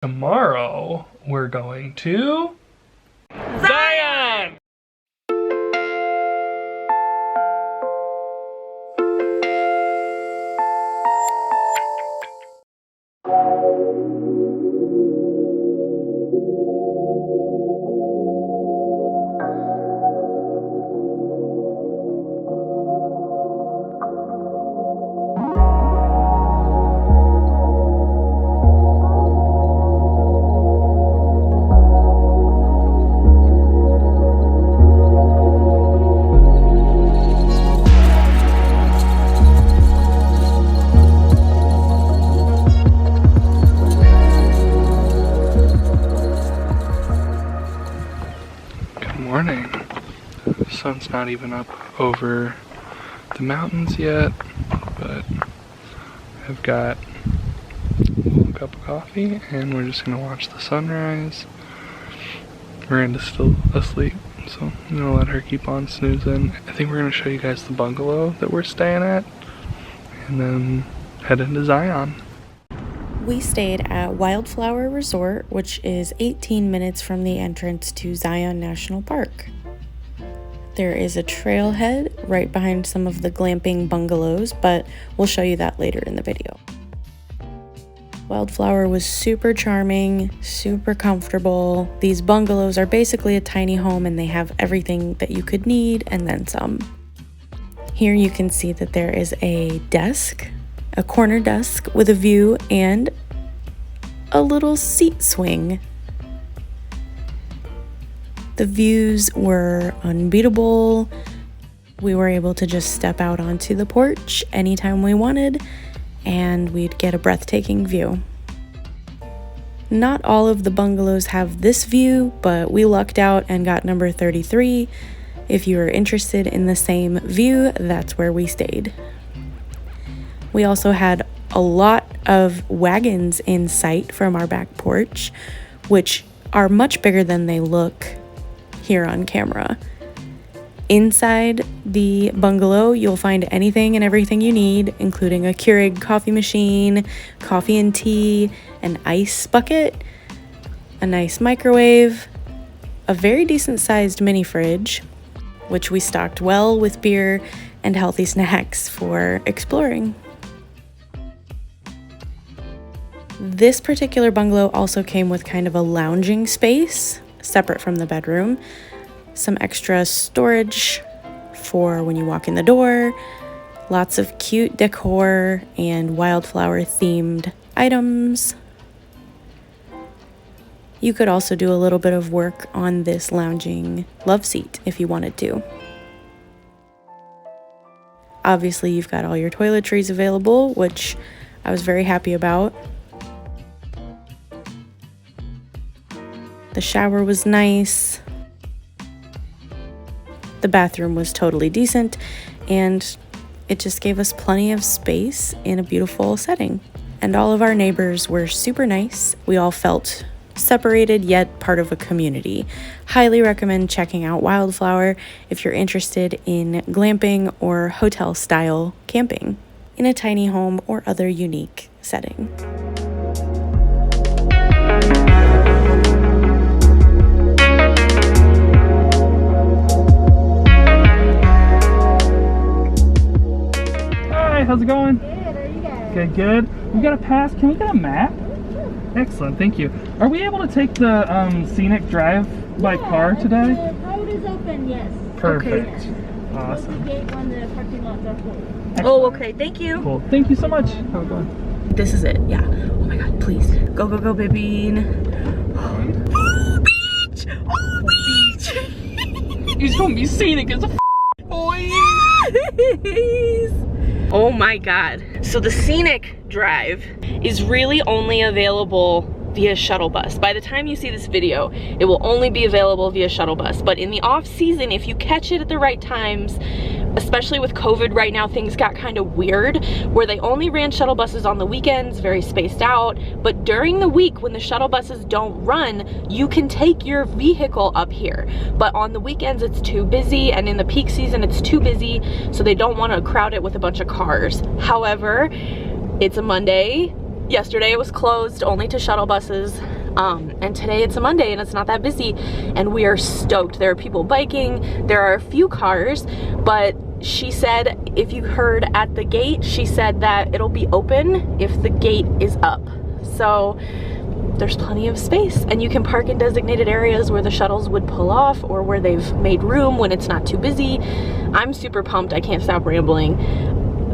Tomorrow, we're going to Zion! Morning. The sun's not even up over the mountains yet, but I've got a little cup of coffee and we're just gonna watch the sunrise. Miranda's still asleep, so I'm gonna let her keep on snoozing. I think we're gonna show you guys the bungalow that we're staying at and then head into Zion. We stayed at Wildflower Resort, which is 18 minutes from the entrance to Zion National Park. There is a trailhead right behind some of the glamping bungalows, but we'll show you that later in the video. Wildflower was super charming, super comfortable. These bungalows are basically a tiny home and they have everything that you could need and then some. Here you can see that there is a desk, a corner desk with a view and a little seat swing. The views were unbeatable. We were able to just step out onto the porch anytime we wanted and we'd get a breathtaking view. Not all of the bungalows have this view, but we lucked out and got number 33. If you are interested in the same view, that's where we stayed. We also had a lot of wagons in sight from our back porch, which are much bigger than they look here on camera. Inside the bungalow, you'll find anything and everything you need, including a Keurig coffee machine, coffee and tea, an ice bucket, a nice microwave, a very decent sized mini fridge, which we stocked well with beer and healthy snacks for exploring. This particular bungalow also came with kind of a lounging space, separate from the bedroom, some extra storage for when you walk in the door, lots of cute decor and wildflower themed items. You could also do a little bit of work on this lounging love seat if you wanted to. Obviously, you've got all your toiletries available, which I was very happy about. The shower was nice. The bathroom was totally decent, and it just gave us plenty of space in a beautiful setting. And all of our neighbors were super nice. We all felt separated yet part of a community. Highly recommend checking out Wildflower if you're interested in glamping or hotel style camping in a tiny home or other unique setting. How's it going? Good, how are you guys? Good, good. We got a pass. Can we get a map? Excellent, thank you. Are we able to take the Scenic Drive by car today? The road is open, yes. Perfect. Okay. Awesome. The gate when the parking lots are full. Excellent. Oh, okay, thank you. Cool. Thank you so much. How's it going? This is it, yeah. Oh my god, please. Go, go, go, baby. Oh, beach! Oh, beach! He's gonna be scenic as a boy. Yes! Oh my god. So the Scenic Drive is really only available via shuttle bus. By the time you see this video, it will only be available via shuttle bus. But in the off season, if you catch it at the right times, especially with COVID right now, things got kind of weird where they only ran shuttle buses on the weekends, very spaced out. But during the week when the shuttle buses don't run, you can take your vehicle up here. But on the weekends, it's too busy, and in the peak season, it's too busy, so they don't want to crowd it with a bunch of cars. However, it's a Monday, Yesterday it was closed only to shuttle buses, and today it's a Monday and it's not that busy, and we are stoked. There are people biking, there are a few cars, but she said, if you heard at the gate, she said that it'll be open if the gate is up. So there's plenty of space, and you can park in designated areas where the shuttles would pull off or where they've made room when it's not too busy. I'm super pumped. I can't stop rambling.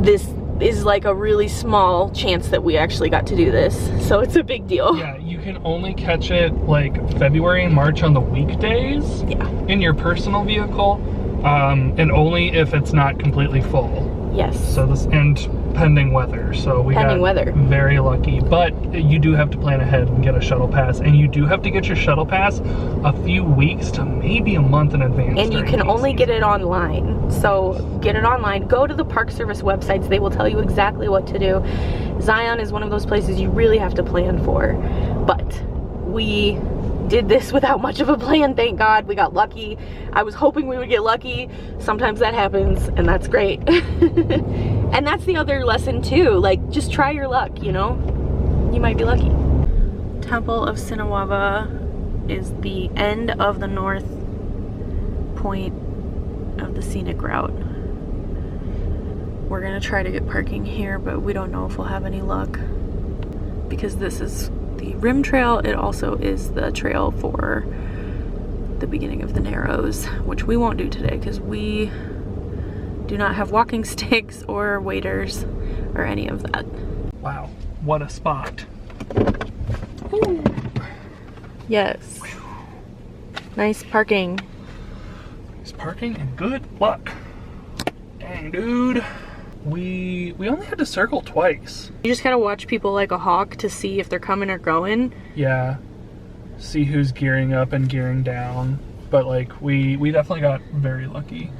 This is like a really small chance that we actually got to do this, so it's a big deal. Yeah, you can only catch it like February and March on the weekdays. Yeah. In your personal vehicle, and only if it's not completely full. Yes. So this, and pending weather. So we got very lucky, but you do have to plan ahead and get a shuttle pass, and you do have to get your shuttle pass a few weeks to maybe a month in advance. And you can only get it online. So get it online. Go to the Park Service websites. They will tell you exactly what to do. Zion is one of those places you really have to plan for, but we did this without much of a plan, thank God. We got lucky. I was hoping we would get lucky. Sometimes that happens, and that's great. And that's the other lesson too, like just try your luck, you know? You might be lucky. Temple of Sinawava is the end of the north point of the scenic route. We're gonna try to get parking here, but we don't know if we'll have any luck because this is the rim trail. It also is the trail for the beginning of the Narrows, which we won't do today because we do not have walking sticks or waders or any of that. Wow, what a spot. Ooh. Yes. Nice parking. Nice parking and good luck. Dang, dude. We only had to circle twice. You just gotta watch people like a hawk to see if they're coming or going. Yeah. See who's gearing up and gearing down. But like we definitely got very lucky.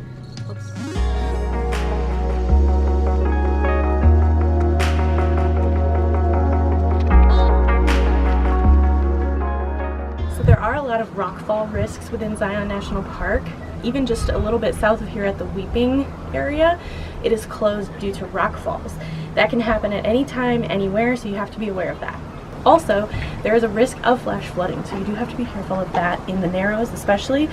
So there are a lot of rockfall risks within Zion National Park. Even just a little bit south of here at the Weeping area, it is closed due to rock falls. That can happen at any time, anywhere, so you have to be aware of that. Also, there is a risk of flash flooding, so you do have to be careful of that in the Narrows especially,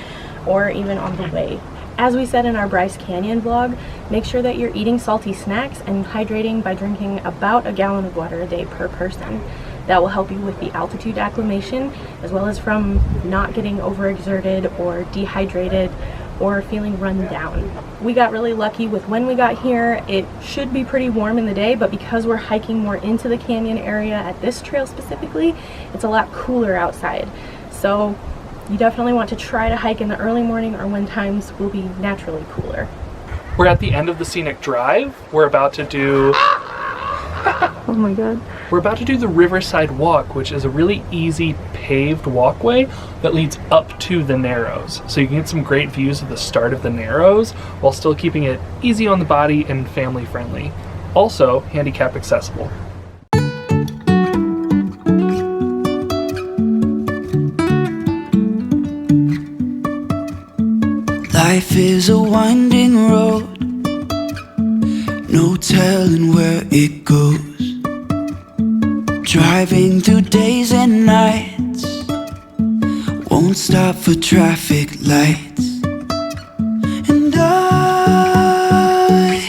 or even on the way. As we said in our Bryce Canyon vlog, make sure that you're eating salty snacks and hydrating by drinking about a gallon of water a day per person. That will help you with the altitude acclimation, as well as from not getting overexerted or dehydrated or feeling run down. We got really lucky with when we got here. It should be pretty warm in the day, but because we're hiking more into the canyon area at this trail specifically, it's a lot cooler outside. So you definitely want to try to hike in the early morning or when times will be naturally cooler. We're at the end of the Scenic Drive. We're about to do... Oh my God. We're about to do the Riverside Walk, which is a really easy paved walkway that leads up to the Narrows. So you can get some great views of the start of the Narrows while still keeping it easy on the body and family friendly. Also, handicap accessible. Life is a winding road, no telling where it goes. Driving through days and nights, won't stop for traffic lights. And I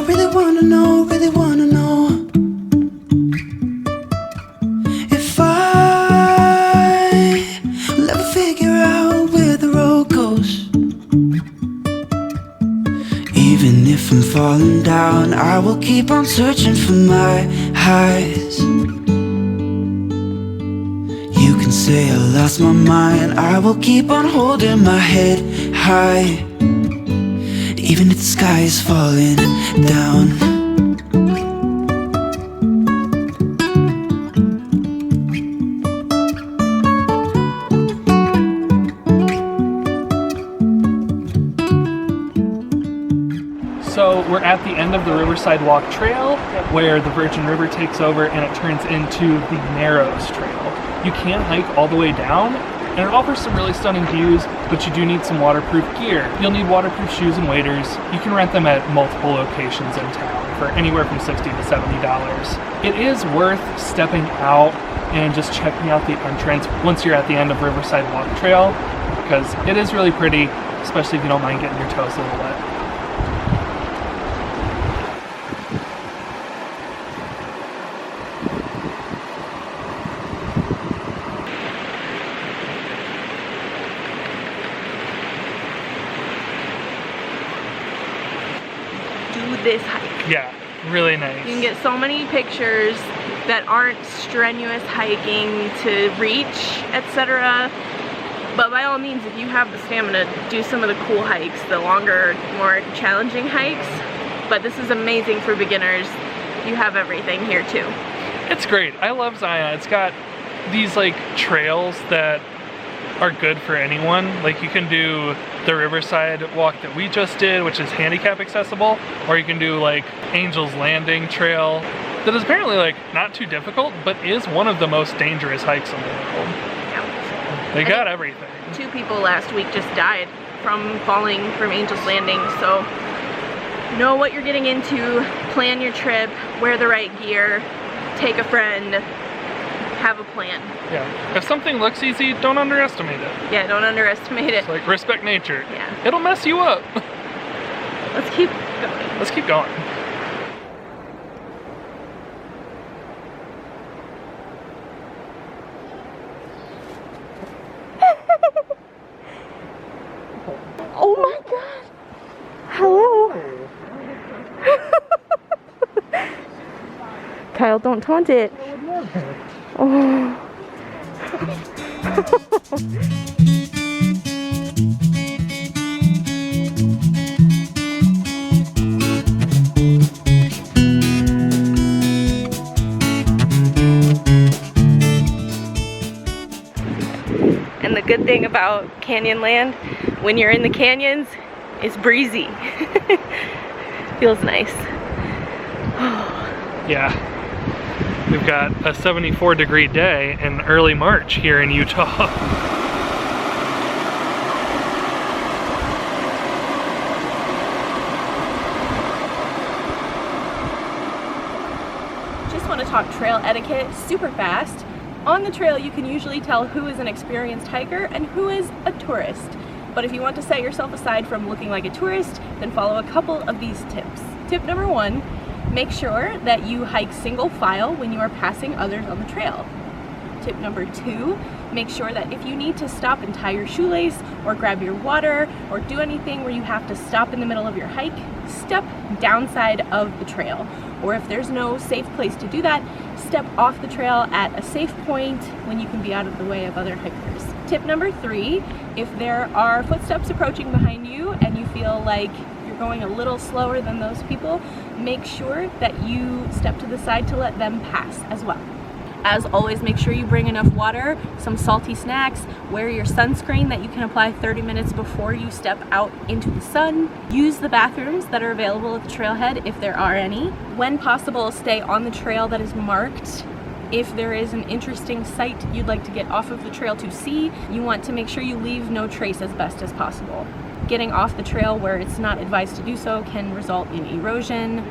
really wanna know if I will ever figure out where the road goes. Even if I'm falling down, I will keep on searching for my highs. You can say I lost my mind, I will keep on holding my head high, even if the sky is falling down. So we're at the end of the Riverside Walk trail where the Virgin River takes over and it turns into the Narrows trail. You can hike all the way down and it offers some really stunning views, but you do need some waterproof gear. You'll need waterproof shoes and waders. You can rent them at multiple locations in town. for anywhere from $60 to $70. It is worth stepping out and just checking out the entrance once you're at the end of Riverside Walk Trail, because it is really pretty, especially if you don't mind getting your toes a little wet. Do this hike. Yeah, really nice. You can get so many pictures that aren't strenuous hiking to reach, etc. But by all means, if you have the stamina, do some of the cool hikes, the longer, more challenging hikes. But this is amazing for beginners. You have everything here too. It's great. I love Zion. It's got these like trails that are good for anyone. Like you can do the Riverside Walk that we just did, which is handicap accessible, or you can do like Angel's Landing Trail that is apparently like not too difficult, but is one of the most dangerous hikes in the world. Yeah. They got everything. 2 people last week just died from falling from Angel's Landing, so know what you're getting into, plan your trip, wear the right gear, take a friend, have a plan. Yeah. If something looks easy, don't underestimate it. Yeah, don't underestimate it. It's like respect nature. Yeah. It'll mess you up. Let's keep going. Let's keep going. Oh my god! Hello! Kyle, don't taunt it. Oh. And the good thing about Canyonland, when you're in the canyons, it's breezy. Feels nice. Yeah. We've got a 74-degree day in early March here in Utah. Just want to talk trail etiquette super fast. On the trail, you can usually tell who is an experienced hiker and who is a tourist. But if you want to set yourself aside from looking like a tourist, then follow a couple of these tips. Tip number 1, make sure that you hike single file when you are passing others on the trail. Tip number 2, make sure that if you need to stop and tie your shoelace or grab your water or do anything where you have to stop in the middle of your hike, step downside of the trail. Or if there's no safe place to do that, step off the trail at a safe point when you can be out of the way of other hikers. Tip number 3, if there are footsteps approaching behind you and you feel like you're going a little slower than those people, make sure that you step to the side to let them pass as well. As always, make sure you bring enough water, some salty snacks, wear your sunscreen that you can apply 30 minutes before you step out into the sun. Use the bathrooms that are available at the trailhead if there are any. When possible, stay on the trail that is marked. If there is an interesting site you'd like to get off of the trail to see, you want to make sure you leave no trace as best as possible. Getting off the trail where it's not advised to do so can result in erosion,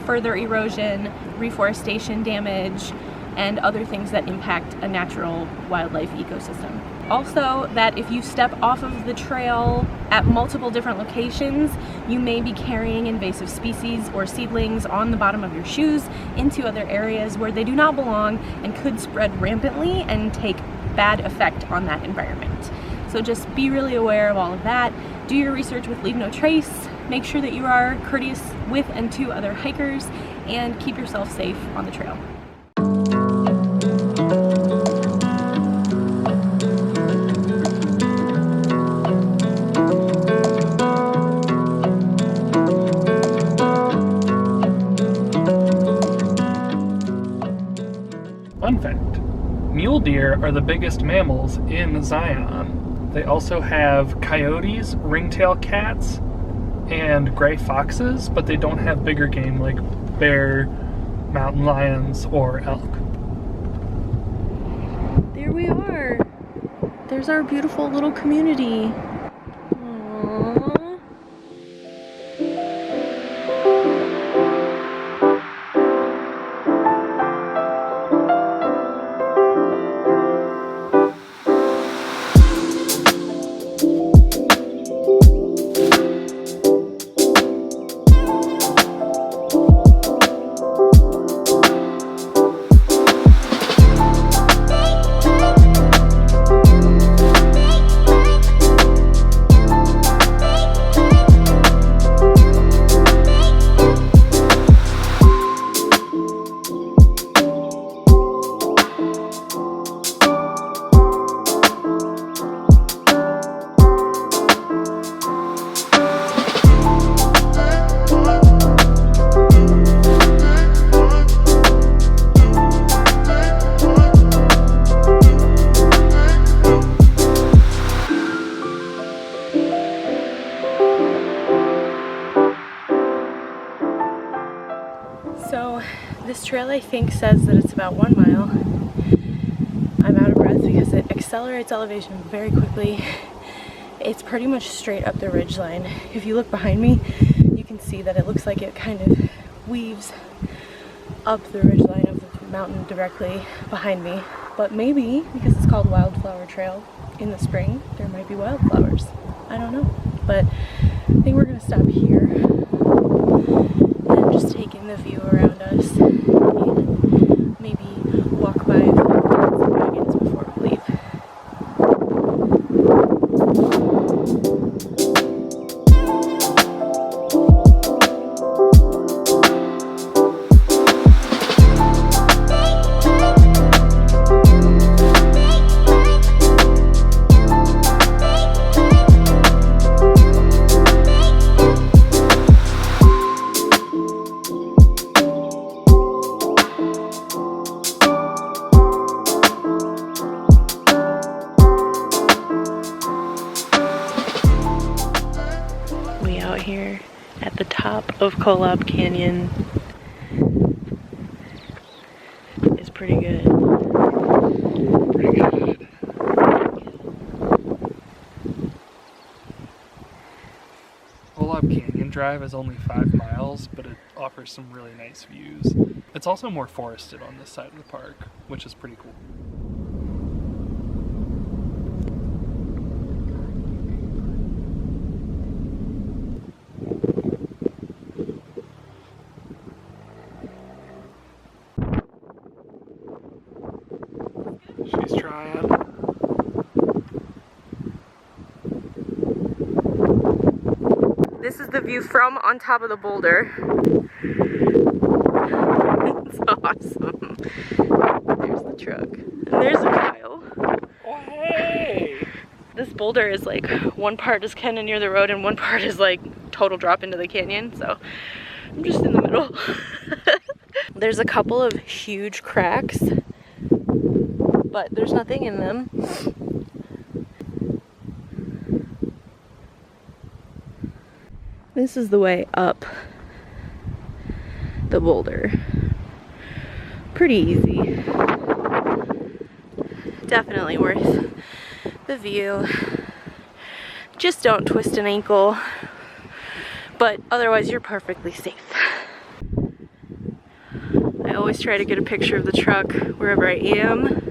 further erosion, reforestation damage, and other things that impact a natural wildlife ecosystem. Also, that if you step off of the trail at multiple different locations, you may be carrying invasive species or seedlings on the bottom of your shoes into other areas where they do not belong and could spread rampantly and take bad effect on that environment. So just be really aware of all of that. Do your research with Leave No Trace. Make sure that you are courteous with and to other hikers, and keep yourself safe on the trail. Fun fact, mule deer are the biggest mammals in Zion. They also have coyotes, ringtail cats, and gray foxes, but they don't have bigger game like bear, mountain lions, or elk. There we are. There's our beautiful little community. Aww. trail I think says that it's about 1 mile. I'm out of breath because it accelerates elevation very quickly. It's pretty much straight up the ridgeline. If you look behind me, you can see that it looks like it kind of weaves up the ridgeline of the mountain directly behind me. But maybe, because it's called Wildflower Trail, in the spring, there might be wildflowers. I don't know. But I think we're gonna stop here and just take in the view around us and maybe walk by a few wagons before we leave. Here at the top of Kolob Canyon is pretty good. Pretty good. Kolob Canyon Drive is only 5 miles, but it offers some really nice views. It's also more forested on this side of the park, which is pretty cool. She's trying. This is the view from on top of the boulder. It's awesome. There's the truck. And there's a Kyle. Oh, hey! This boulder is like, one part is kind of near the road and one part is like total drop into the canyon. So I'm just in the middle. There's a couple of huge cracks, but there's nothing in them. This is the way up the boulder. Pretty easy. Definitely worth the view. Just don't twist an ankle, but otherwise you're perfectly safe. I always try to get a picture of the truck wherever I am.